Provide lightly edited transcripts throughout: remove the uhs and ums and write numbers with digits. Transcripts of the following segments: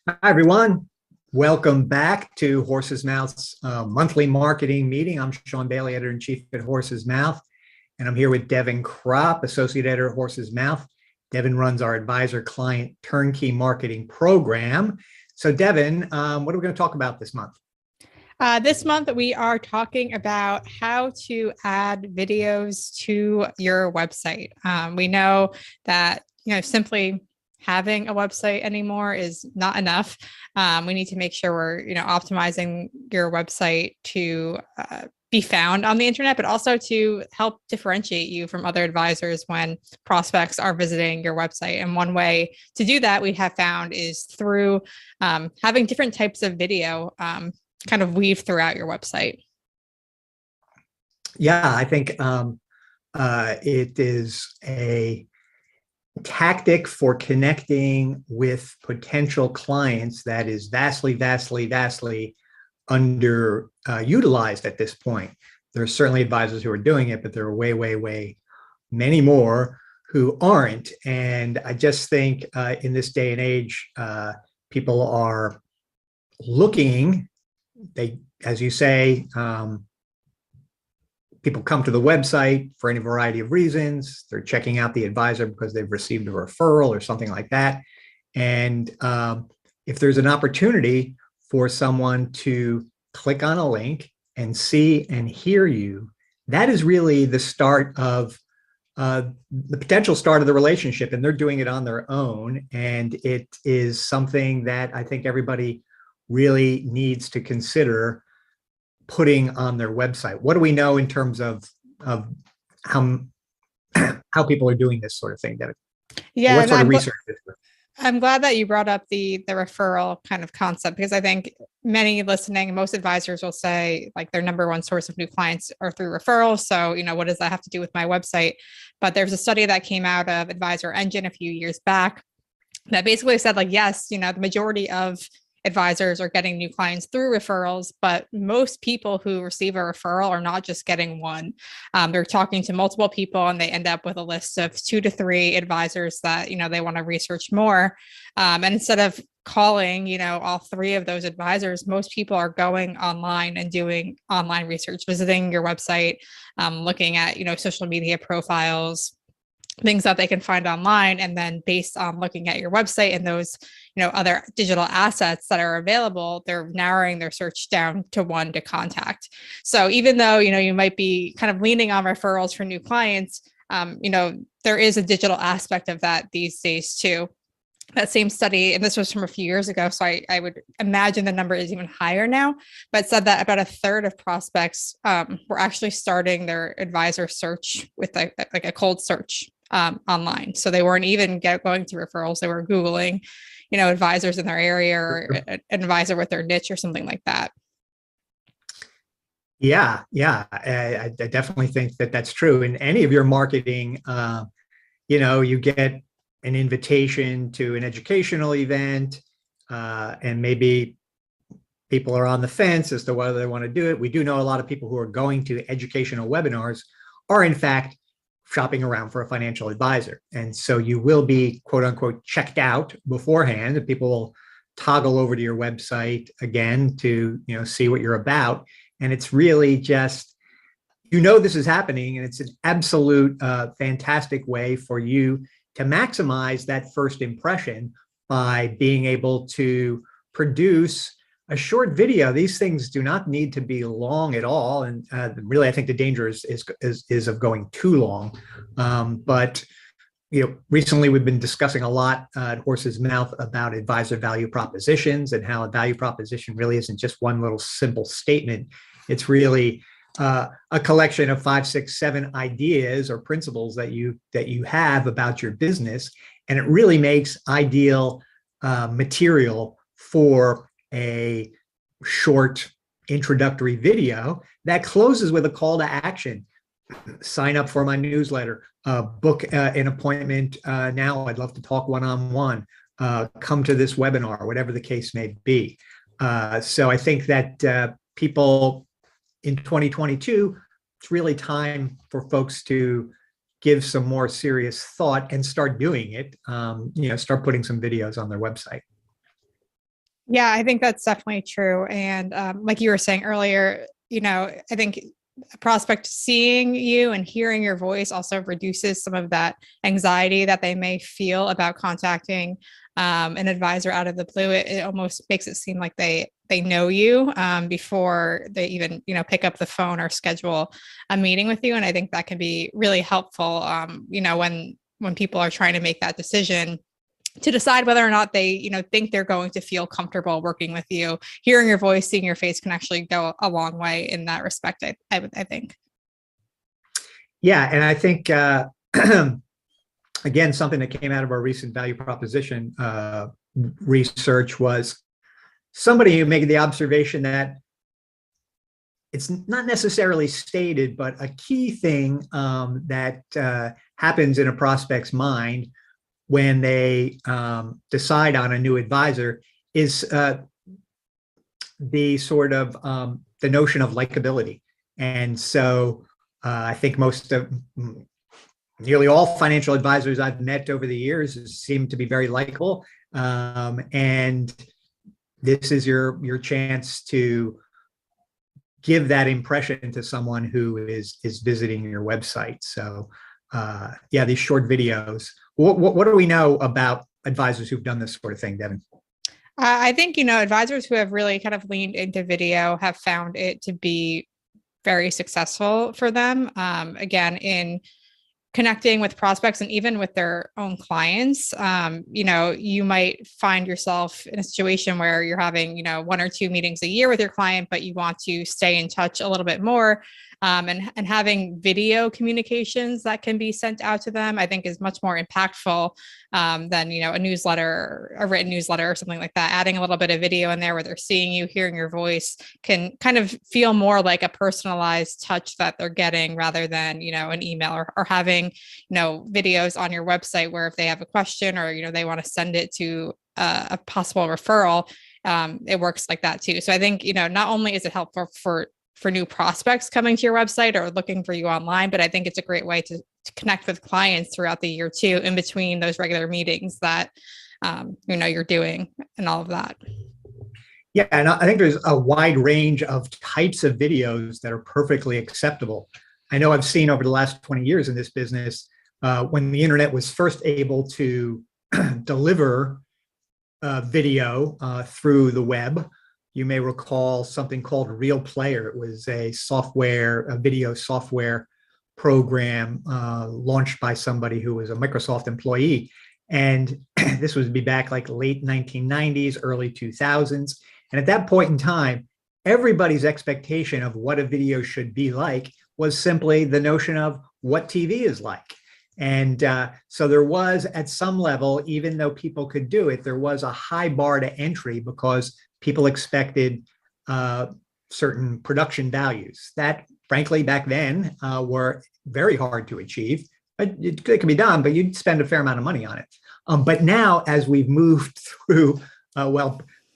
Hi, everyone. Welcome back to Horsesmouth's monthly marketing meeting. I'm Sean Bailey, editor-in-chief at Horsesmouth, and I'm here with Devin Kropp, associate editor at Horsesmouth. Devin runs our advisor client turnkey marketing program. So Devin, what are we going to talk about this month? This month, we are talking about how to add videos to your website. We know that, simply having a website anymore is not enough. We need to make sure we're, optimizing your website to be found on the internet, but also to help differentiate you from other advisors when prospects are visiting your website. And one way to do that we have found is through having different types of video kind of weave throughout your website. Yeah, I think it is a tactic for connecting with potential clients that is vastly underutilized at this point. There are certainly advisors who are doing it, but there are way many more who aren't. And I just think in this day and age, people are looking. As you say, people come to the website for any variety of reasons. They're checking out the advisor because they've received a referral or something like that. And if there's an opportunity for someone to click on a link and see and hear you, that is really the start of the potential start of the relationship. And they're doing it on their own. And it is something that I think everybody really needs to consider putting on their website. What do we know in terms of how how people are doing this sort of thing, Devin? Yeah, What and sort of research is there? I'm glad that you brought up the referral kind of concept, because I think many listening, most advisors will say like their number one source of new clients are through referrals. So, what does that have to do with my website? But there's a study that came out of Advisor Engine a few years back that basically said like, yes, the majority of advisors are getting new clients through referrals, but most people who receive a referral are not just getting one. They're talking to multiple people and they end up with a list of 2 to 3 advisors that, they want to research more. And instead of calling, all 3 of those advisors, most people are going online and doing online research, visiting your website, looking at, social media profiles, things that they can find online. And then based on looking at your website and those, other digital assets that are available, they're narrowing their search down to one to contact. So even though, you might be kind of leaning on referrals for new clients, there is a digital aspect of that these days too. That same study, and this was from a few years ago, so I would imagine the number is even higher now, but said that about a third of prospects were actually starting their advisor search with like a cold search online. So they weren't even going to referrals. They were Googling, advisors in their area or an advisor with their niche or something like that. Yeah, I definitely think that that's true. In any of your marketing, you get an invitation to an educational event, and maybe people are on the fence as to whether they want to do it. We do know a lot of people who are going to educational webinars are in fact shopping around for a financial advisor. And so you will be quote unquote checked out beforehand, and people will toggle over to your website again to see what you're about. And it's really just, this is happening, and it's an absolute fantastic way for you to maximize that first impression by being able to produce a short video. These things do not need to be long at all, and really, I think the danger is of going too long. But recently we've been discussing a lot at Horsesmouth about advisor value propositions and how a value proposition really isn't just one little simple statement. It's really a collection of 5, 6, 7 ideas or principles that you have about your business, and it really makes ideal material for a short introductory video that closes with a call to action. Sign up for my newsletter, book an appointment now. I'd love to talk one-on-one. Come to this webinar, whatever the case may be. So I think that people in 2022, it's really time for folks to give some more serious thought and start doing it. Start putting some videos on their website. Yeah, I think that's definitely true. And like you were saying earlier, I think a prospect seeing you and hearing your voice also reduces some of that anxiety that they may feel about contacting an advisor out of the blue. It almost makes it seem like they know you before they even pick up the phone or schedule a meeting with you. And I think that can be really helpful. When people are trying to make that decision to decide whether or not they think they're going to feel comfortable working with you. Hearing your voice, seeing your face can actually go a long way in that respect. I think. Yeah, and I think again, something that came out of our recent value proposition research was somebody who made the observation that it's not necessarily stated, but a key thing that happens in a prospect's mind when they decide on a new advisor is the sort of the notion of likability. And so I think nearly all financial advisors I've met over the years seem to be very likable. And this is your chance to give that impression to someone who is visiting your website. So yeah, these short videos. What do we know about advisors who've done this sort of thing, Devin? I think, advisors who have really kind of leaned into video have found it to be very successful for them. Again, in connecting with prospects and even with their own clients. You might find yourself in a situation where you're having, 1 or 2 meetings a year with your client, but you want to stay in touch a little bit more. And having video communications that can be sent out to them, I think is much more impactful than, a newsletter, a written newsletter or something like that. Adding a little bit of video in there where they're seeing you, hearing your voice can kind of feel more like a personalized touch that they're getting rather than, an email or having, videos on your website where if they have a question or, they want to send it to a possible referral, it works like that too. So I think, not only is it helpful for new prospects coming to your website or looking for you online, but I think it's a great way to connect with clients throughout the year too, in between those regular meetings that, you're doing and all of that. Yeah, and I think there's a wide range of types of videos that are perfectly acceptable. I know I've seen over the last 20 years in this business, when the internet was first able to deliver video through the web. You may recall something called Real Player. It was a video software program launched by somebody who was a Microsoft employee. And this would be back like late 1990s, early 2000s. And at that point in time, everybody's expectation of what a video should be like was simply the notion of what TV is like. And so there was, at some level, even though people could do it, there was a high bar to entry because people expected certain production values that, frankly, back then were very hard to achieve. It can be done, but you'd spend a fair amount of money on it. But now, as we've moved through,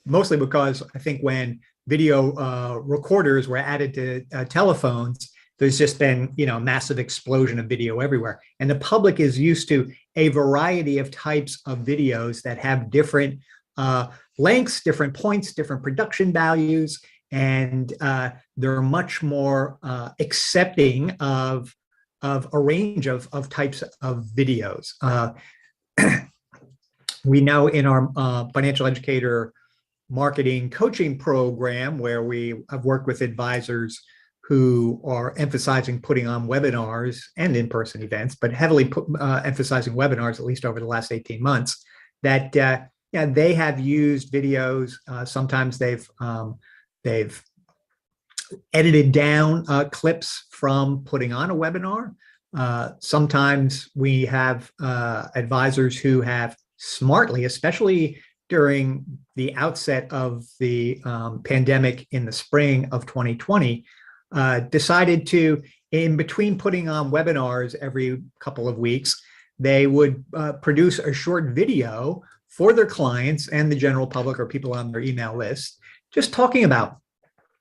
mostly because I think when video recorders were added to telephones, there's just been, a massive explosion of video everywhere. And the public is used to a variety of types of videos that have different lengths, different points, different production values, and they're much more accepting of a range of types of videos. We know in our financial educator marketing coaching program, where we have worked with advisors who are emphasizing putting on webinars and in-person events, but heavily emphasizing webinars, at least over the last 18 months, that they have used videos. Sometimes they've edited down clips from putting on a webinar. Sometimes we have advisors who have smartly, especially during the outset of the pandemic in the spring of 2020, decided to, in between putting on webinars every couple of weeks, they would produce a short video for their clients and the general public or people on their email list, just talking about,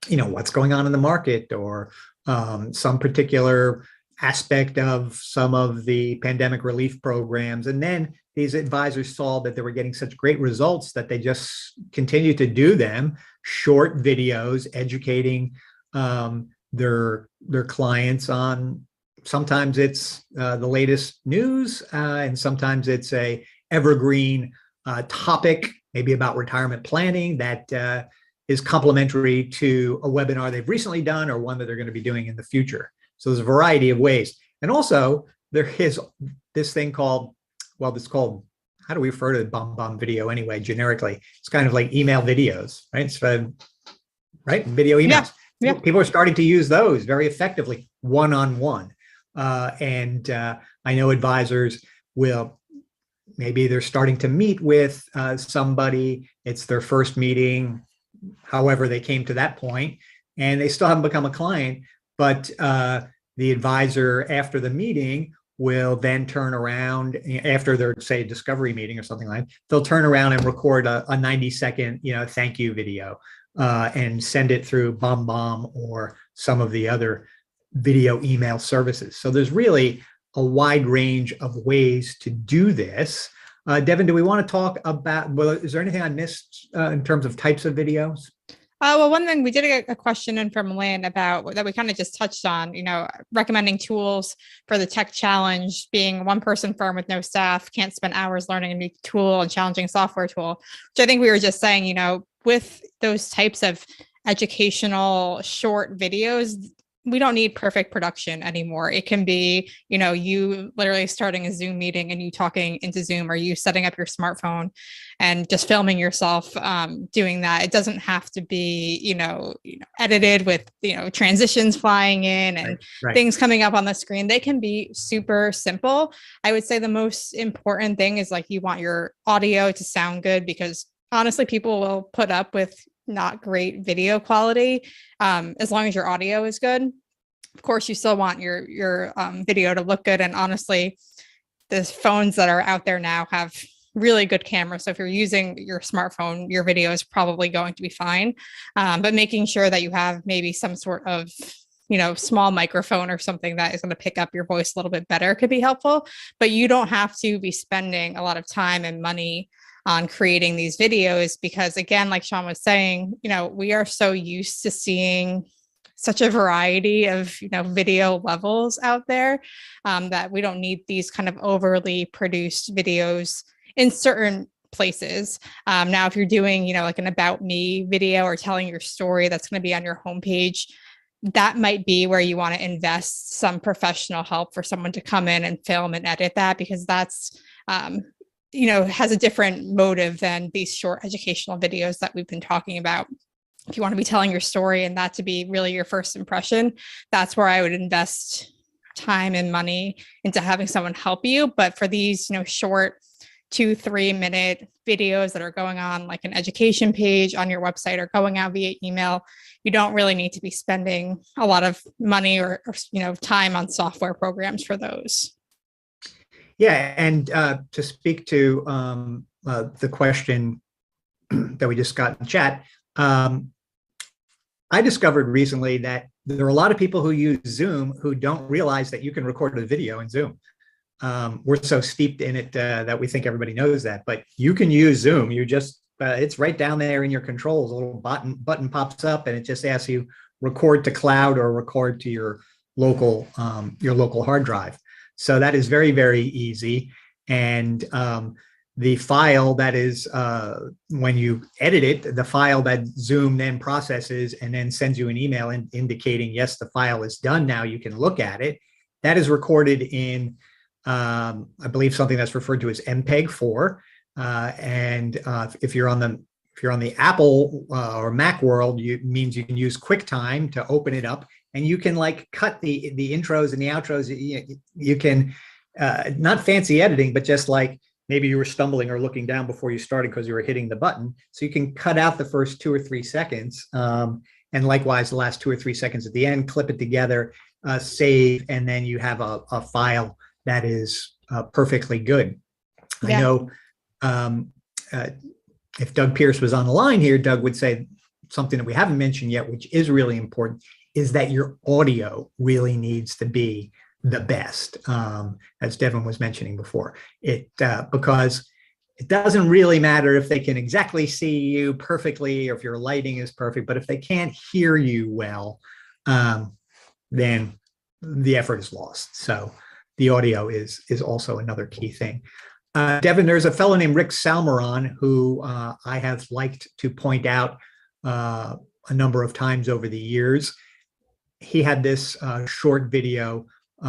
what's going on in the market or some particular aspect of some of the pandemic relief programs, and then these advisors saw that they were getting such great results that they just continued to do them, short videos educating their clients on, sometimes it's the latest news, and sometimes it's a evergreen topic, maybe about retirement planning that is complementary to a webinar they've recently done or one that they're going to be doing in the future. So there's a variety of ways. And also there is this thing called, well, it's called, how do we refer to the BombBomb video anyway, generically? It's kind of like email videos, right? So, right? Video emails. Yeah. People are starting to use those very effectively, one-on-one. And I know advisors will, maybe they're starting to meet with somebody, it's their first meeting, however they came to that point, and they still haven't become a client, but the advisor after the meeting will then turn around after their, say, discovery meeting or something like that, they'll turn around and record a 90-second, thank you video and send it through BombBomb or some of the other video email services. So there's really a wide range of ways to do this. Devin, do we want to talk about, well, is there anything I missed in terms of types of videos? Well, one thing we did get a question in from Lynn about that we kind of just touched on, recommending tools for the tech challenge, being a one-person firm with no staff, can't spend hours learning a new tool and challenging software tool, which I think we were just saying, with those types of educational short videos, we don't need perfect production anymore. It can be, you literally starting a Zoom meeting and you talking into Zoom, or you setting up your smartphone and just filming yourself doing that. It doesn't have to be, edited with, transitions flying in and things coming up on the screen. They can be super simple. I would say the most important thing is you want your audio to sound good, because honestly, people will put up with not great video quality as long as your audio is good. Of course, you still want your video to look good. And honestly, the phones that are out there now have really good cameras. So if you're using your smartphone, your video is probably going to be fine. But making sure that you have maybe some sort of small microphone or something that is going to pick up your voice a little bit better could be helpful. But you don't have to be spending a lot of time and money on creating these videos, because again, like Sean was saying, we are so used to seeing such a variety of, video levels out there that we don't need these kind of overly produced videos in certain places. Now, if you're doing, like an about me video or telling your story that's going to be on your homepage, that might be where you want to invest some professional help for someone to come in and film and edit that, because that's, has a different motive than these short educational videos that we've been talking about. If you want to be telling your story and that to be really your first impression, that's where I would invest time and money into having someone help you. But for these, short 2-3 minute videos that are going on like an education page on your website or going out via email, you don't really need to be spending a lot of money or time on software programs for those. Yeah, and to speak to the question that we just got in chat, I discovered recently that there are a lot of people who use Zoom who don't realize that you can record a video in Zoom. We're so steeped in it that we think everybody knows that, but you can use Zoom. You just, it's right down there in your controls. A little button pops up and it just asks you record to cloud or record to your local hard drive. So that is very, very easy. And the file that is, when you edit it, the file that Zoom then processes and then sends you an email indicating, yes, the file is done now, you can look at it. That is recorded in, I believe, something that's referred to as MPEG-4. And if you're on the Apple or Mac world, it means you can use QuickTime to open it up. And you can cut the intros and the outros. You can, not fancy editing, but just maybe you were stumbling or looking down before you started because you were hitting the button. So you can cut out the first 2 or 3 seconds. And likewise, the last 2 or 3 seconds at the end, clip it together, save, and then you have a file that is perfectly good. Yeah. I know if Doug Pierce was on the line here, Doug would say something that we haven't mentioned yet, which is really important, is that your audio really needs to be the best, as Devin was mentioning before. Because it doesn't really matter if they can exactly see you perfectly or if your lighting is perfect, but if they can't hear you well, then the effort is lost. So the audio is also another key thing. Devin, there's a fellow named Rick Salmeron who I have liked to point out a number of times over the years. He had this short video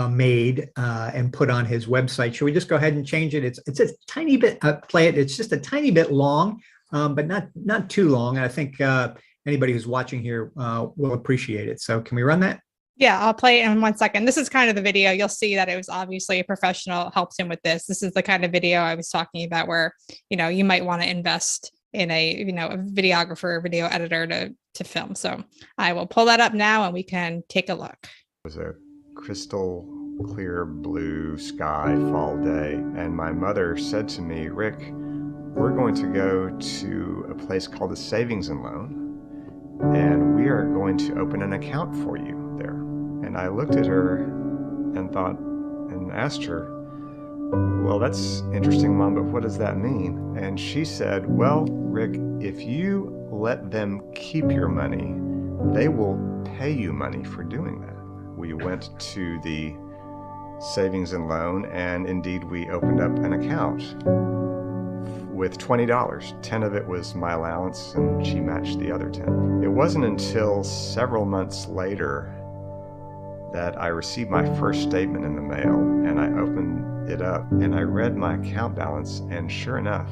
made and put on his website. Should we just go ahead and change it? It's a tiny bit, play it. It's just a tiny bit long, but not too long. And I think anybody who's watching here will appreciate it. So can we run that? Yeah, I'll play it in 1 second. This is kind of the video. You'll see that it was obviously a professional helped him with this. This is the kind of video I was talking about where, you might want to invest in a videographer or video editor to film. So I will pull that up now and we can take a look. It was a crystal clear blue sky fall day. And my mother said to me, Rick, we're going to go to a place called the Savings and Loan, and we are going to open an account for you there. And I looked at her and thought, and asked her, well, that's interesting, Mom, but what does that mean? And she said, well, Rick, if you let them keep your money, they will pay you money for doing that. We went to the Savings and Loan, and indeed we opened up an account with $20. 10 of it was my allowance, and she matched the other 10. It wasn't until several months later that I received my first statement in the mail, and I opened it up and I read my account balance, and sure enough,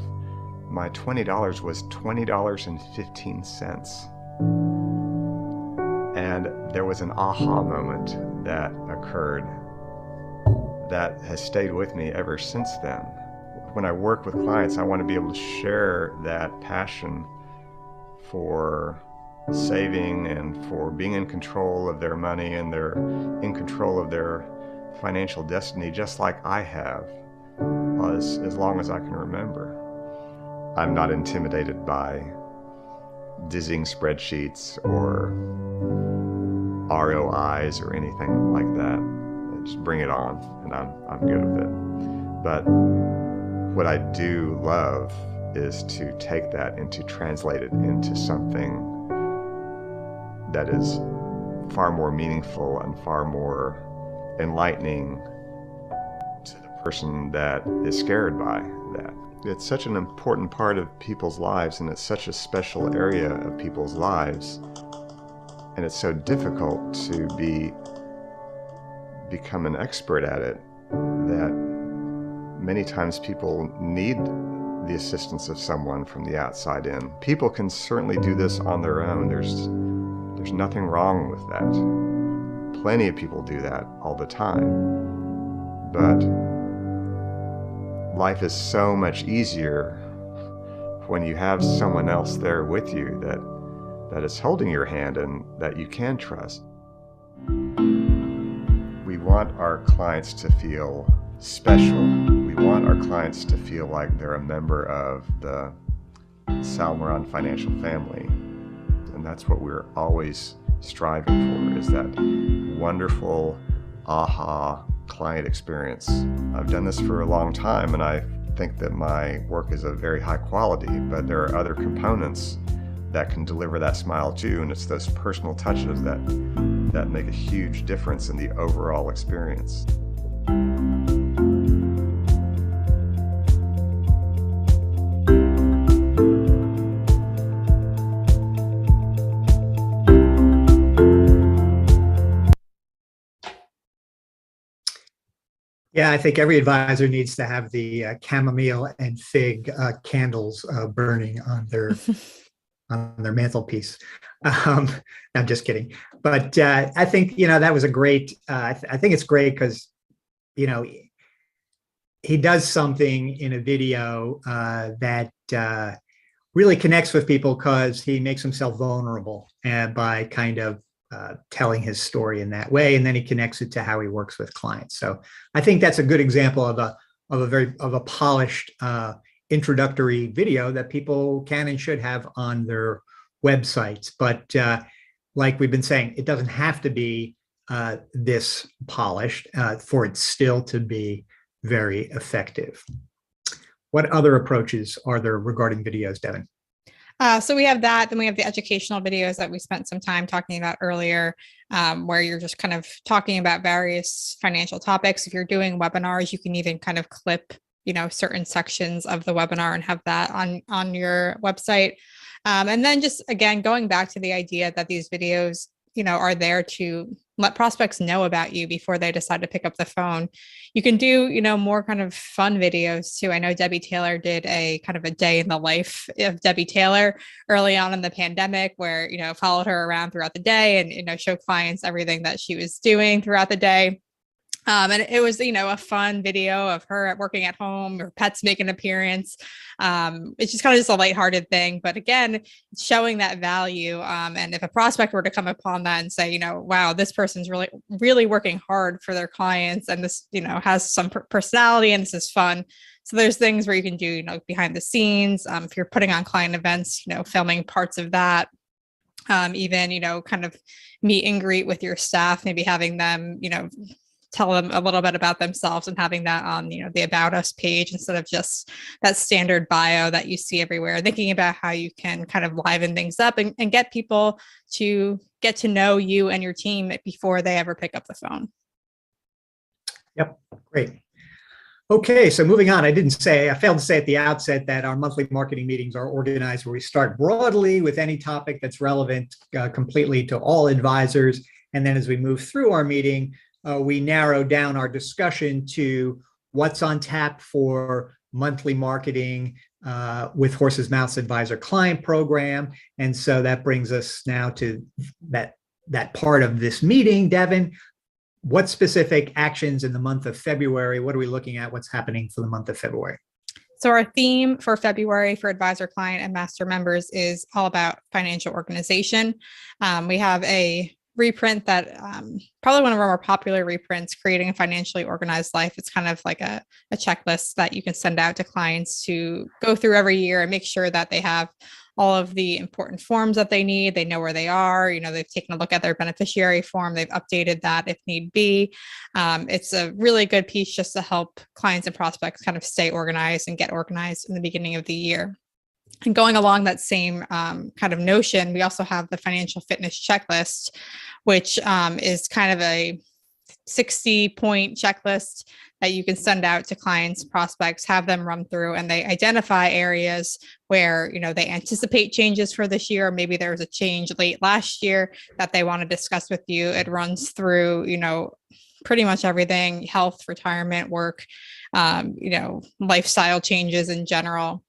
my $20 was $20.15. And there was an aha moment that occurred that has stayed with me ever since then. When I work with clients, I want to be able to share that passion for saving and for being in control of their money, and they're in control of their financial destiny, just like I have as long as I can remember. I'm not intimidated by dizzying spreadsheets or ROIs or anything like that. Just bring it on, and I'm good with it. But what I do love is to take that and to translate it into something that is far more meaningful and far more enlightening to the person that is scared by that. It's such an important part of people's lives, and it's such a special area of people's lives, and it's so difficult to become an expert at it that many times people need the assistance of someone from the outside in. People can certainly do this on their own. There's nothing wrong with that. Plenty of people do that all the time. But life is so much easier when you have someone else there with you that is holding your hand and that you can trust. We want our clients to feel special. We want our clients to feel like they're a member of the Salmeron financial family. And that's what we're always striving for, is that wonderful aha client experience. I've done this for a long time, and I think that my work is of very high quality, but there are other components that can deliver that smile too, and it's those personal touches that make a huge difference in the overall experience. Yeah, I think every advisor needs to have the chamomile and fig candles burning on their mantelpiece. I'm just kidding, but I think that was a great. I think it's great because he does something in a video that really connects with people, because he makes himself vulnerable by kind of telling his story in that way, and then he connects it to how he works with clients. So I think that's a good example of a polished introductory video that people can and should have on their websites. But like we've been saying, it doesn't have to be this polished for it still to be very effective. What other approaches are there regarding videos, Devin? So we have that. Then we have the educational videos that we spent some time talking about earlier, where you're just kind of talking about various financial topics. If you're doing webinars, you can even kind of clip, certain sections of the webinar and have that on your website. And then just, again, going back to the idea that these videos, are there to let prospects know about you before they decide to pick up the phone. You can do, more kind of fun videos too. I know Debbie Taylor did a kind of a day in the life of Debbie Taylor early on in the pandemic, where, followed her around throughout the day and, show clients everything that she was doing throughout the day. And it was, a fun video of her working at home, her pets make an appearance. It's just kind of just a lighthearted thing. But again, showing that value. And if a prospect were to come upon that and say, wow, this person's really, really working hard for their clients, and this, has some personality and this is fun. So there's things where you can do, behind the scenes. If you're putting on client events, filming parts of that. Even, kind of meet and greet with your staff, maybe having them, tell them a little bit about themselves and having that on, the About Us page instead of just that standard bio that you see everywhere. Thinking about how you can kind of liven things up and get people to get to know you and your team before they ever pick up the phone. Yep, great. Okay, so moving on, I failed to say at the outset that our monthly marketing meetings are organized where we start broadly with any topic that's relevant completely to all advisors. And then as we move through our meeting, we narrow down our discussion to what's on tap for monthly marketing with Horsesmouth's Advisor Client Program. And so that brings us now to that part of this meeting. Devin, what specific actions in the month of February? What are we looking at? What's happening for the month of February? So our theme for February for Advisor Client and Master members is all about financial organization. We have a reprint that probably one of our more popular reprints, Creating a Financially Organized Life. It's kind of like a checklist that you can send out to clients to go through every year and make sure that they have all of the important forms that they need. They know where they are. They've taken a look at their beneficiary form. They've updated that if need be. It's a really good piece just to help clients and prospects kind of stay organized and get organized in the beginning of the year. And going along that same kind of notion, we also have the financial fitness checklist, which is kind of a 60-point checklist that you can send out to clients, prospects, have them run through, and they identify areas where, they anticipate changes for this year. Or maybe there was a change late last year that they want to discuss with you. It runs through, pretty much everything: health, retirement, work, lifestyle changes in general.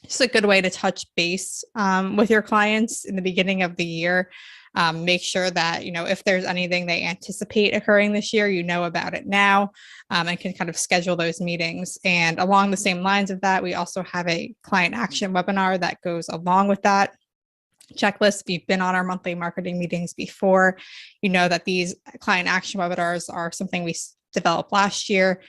It's a good way to touch base with your clients in the beginning of the year. Make sure that, if there's anything they anticipate occurring this year, about it now, and can kind of schedule those meetings. And along the same lines of that, we also have a client action webinar that goes along with that checklist. If you've been on our monthly marketing meetings before, that these client action webinars are something we developed last year.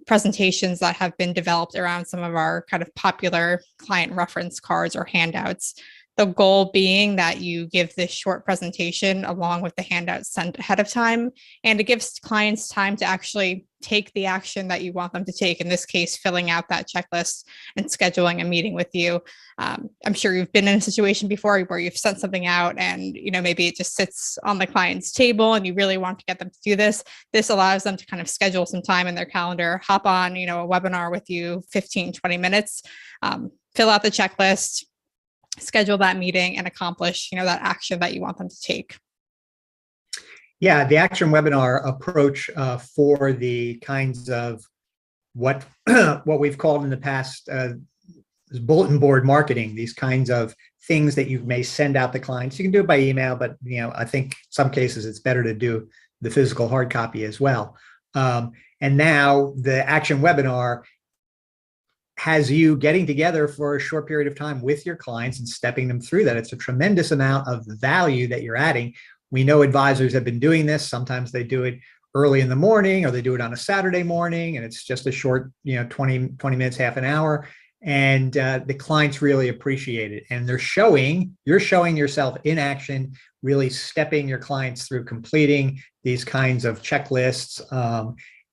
Presentations that have been developed around some of our kind of popular client reference cards or handouts. The goal being that you give this short presentation along with the handouts sent ahead of time, and it gives clients time to actually take the action that you want them to take. In this case, filling out that checklist and scheduling a meeting with you. I'm sure you've been in a situation before where you've sent something out and, maybe it just sits on the client's table and you really want to get them to do this. This allows them to kind of schedule some time in their calendar, hop on, a webinar with you, 15, 20 minutes, fill out the checklist, schedule that meeting, and accomplish, that action that you want them to take. Yeah, the action webinar approach for the kinds of what we've called in the past bulletin board marketing, these kinds of things that you may send out to clients. You can do it by email, but I think some cases it's better to do the physical hard copy as well. And now the action webinar has you getting together for a short period of time with your clients and stepping them through that. It's a tremendous amount of value that you're adding. We know advisors have been doing this. Sometimes they do it early in the morning or they do it on a Saturday morning, and it's just a short, 20 minutes, half an hour. And the clients really appreciate it. And you're showing yourself in action, really stepping your clients through completing these kinds of checklists,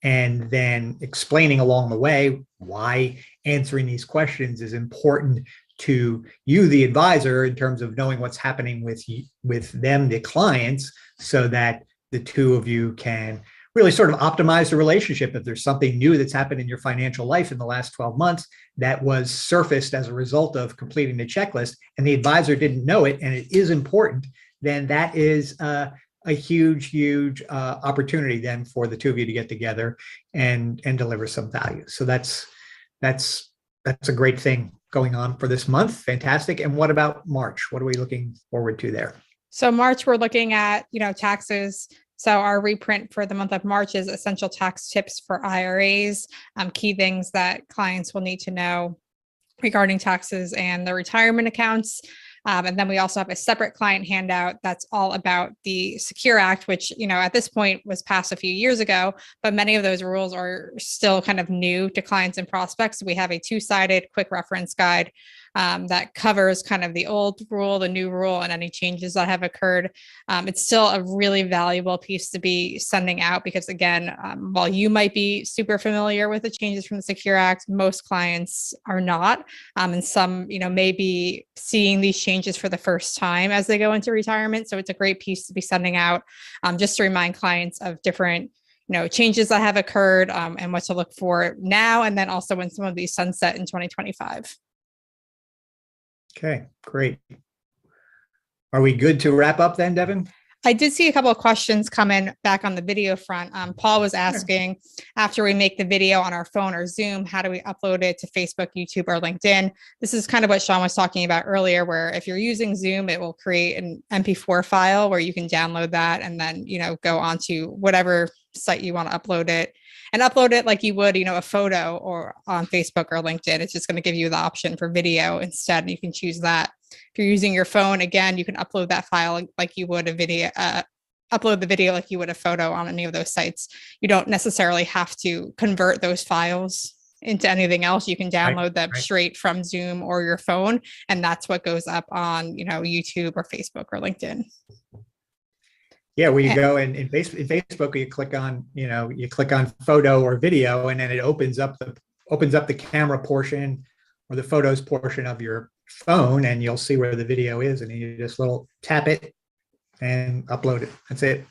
and then explaining along the way why answering these questions is important to you, the advisor, in terms of knowing what's happening with them, the clients, so that the two of you can really sort of optimize the relationship. If there's something new that's happened in your financial life in the last 12 months that was surfaced as a result of completing the checklist and the advisor didn't know it, and it is important, then that is a huge opportunity then for the two of you to get together and deliver some value. So that's a great thing going on for this month. Fantastic. And what about March? What are we looking forward to there? So March, we're looking at, taxes. So our reprint for the month of March is essential tax tips for IRAs, key things that clients will need to know regarding taxes and the retirement accounts. And then we also have a separate client handout that's all about the Secure Act, which, at this point was passed a few years ago, but many of those rules are still kind of new to clients and prospects. We have a two-sided quick reference guide that covers kind of the old rule, the new rule, and any changes that have occurred. It's still a really valuable piece to be sending out because, again, while you might be super familiar with the changes from the Secure Act, most clients are not. And some, may be seeing these changes for the first time as they go into retirement. So it's a great piece to be sending out just to remind clients of different changes that have occurred and what to look for now, and then also when some of these sunset in 2025. Okay, great. Are we good to wrap up then, Devin? I did see a couple of questions come in back on the video front. Paul was asking, after we make the video on our phone or Zoom, how do we upload it to Facebook, YouTube, or LinkedIn? This is kind of what Sean was talking about earlier, where if you're using Zoom, it will create an MP4 file where you can download that and then, go onto whatever site you want to upload it, and upload it like you would, a photo or on Facebook or LinkedIn. It's just going to give you the option for video instead. You can choose that. If you're using your phone, again, you can upload that file like you would a video, upload the video like you would a photo on any of those sites. You don't necessarily have to convert those files into anything else. You can download them straight from Zoom or your phone. And that's what goes up on, YouTube or Facebook or LinkedIn. Yeah, where you go and in Facebook, you click on photo or video, and then it opens up the camera portion or the photos portion of your phone, and you'll see where the video is, and you just tap it and upload it. That's it.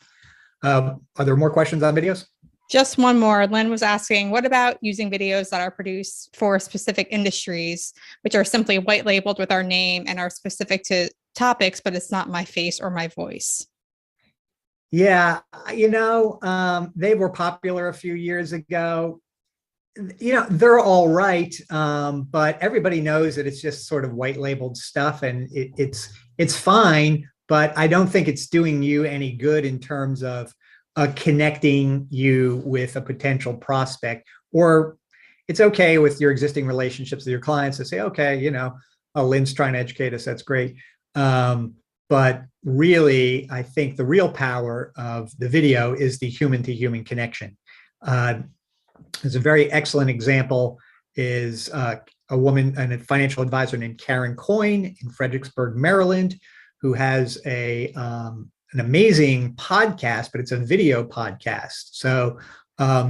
Are there more questions on videos? Just one more. Lynn was asking, what about using videos that are produced for specific industries, which are simply white labeled with our name and are specific to topics, but it's not my face or my voice? Yeah, they were popular a few years ago. They're all right, but everybody knows that it's just sort of white labeled stuff, and it's fine, but I don't think it's doing you any good in terms of connecting you with a potential prospect. Or it's okay with your existing relationships with your clients to say, okay, Lynn's trying to educate us, that's great. But really, I think the real power of the video is the human-to-human connection. There's a very excellent example is a woman and a financial advisor named Karen Coyne in Fredericksburg, Maryland, who has an amazing podcast, but it's a video podcast. So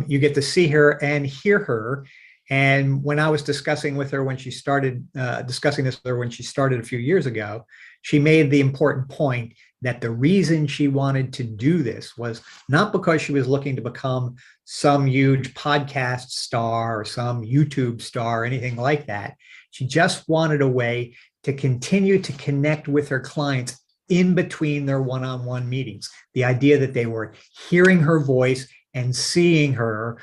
you get to see her and hear her. And when I was discussing with her when she started discussing this with her when she started a few years ago, she made the important point that the reason she wanted to do this was not because she was looking to become some huge podcast star or some YouTube star or anything like that. She just wanted a way to continue to connect with her clients in between their one-on-one meetings. The idea that they were hearing her voice and seeing her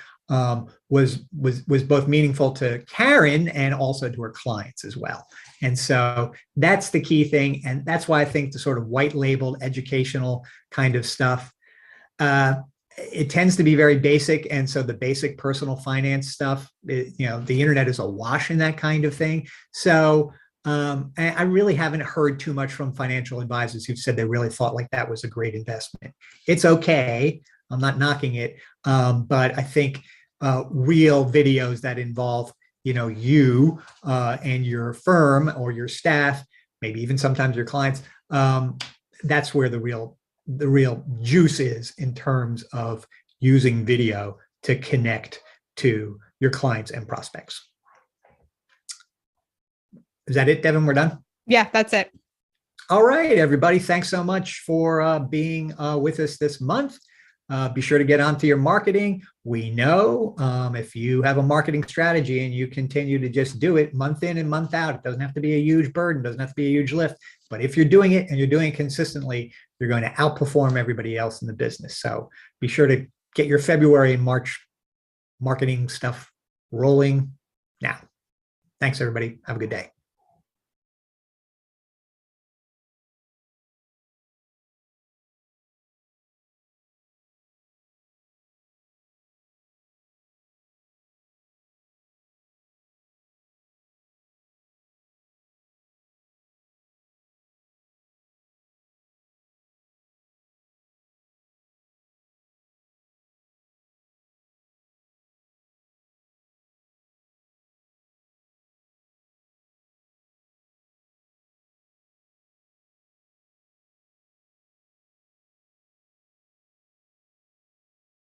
was both meaningful to Karen and also to her clients as well. And so that's the key thing. And that's why I think the sort of white labeled educational kind of stuff, it tends to be very basic. And so the basic personal finance stuff, the internet is awash in that kind of thing. So I really haven't heard too much from financial advisors who've said they really thought like that was a great investment. It's okay. I'm not knocking it. But I think real videos that involve you and your firm or your staff, maybe even sometimes your clients, that's where the real the real juice is in terms of using video to connect to your clients and prospects. Is that it, Devin? We're done? Yeah, that's it. All right, everybody. Thanks so much for being with us this month. Be sure to get onto your marketing. We know if you have a marketing strategy and you continue to just do it month in and month out, it doesn't have to be a huge burden, doesn't have to be a huge lift. But if you're doing it and you're doing it consistently, you're going to outperform everybody else in the business. So be sure to get your February and March marketing stuff rolling now. Thanks, everybody. Have a good day.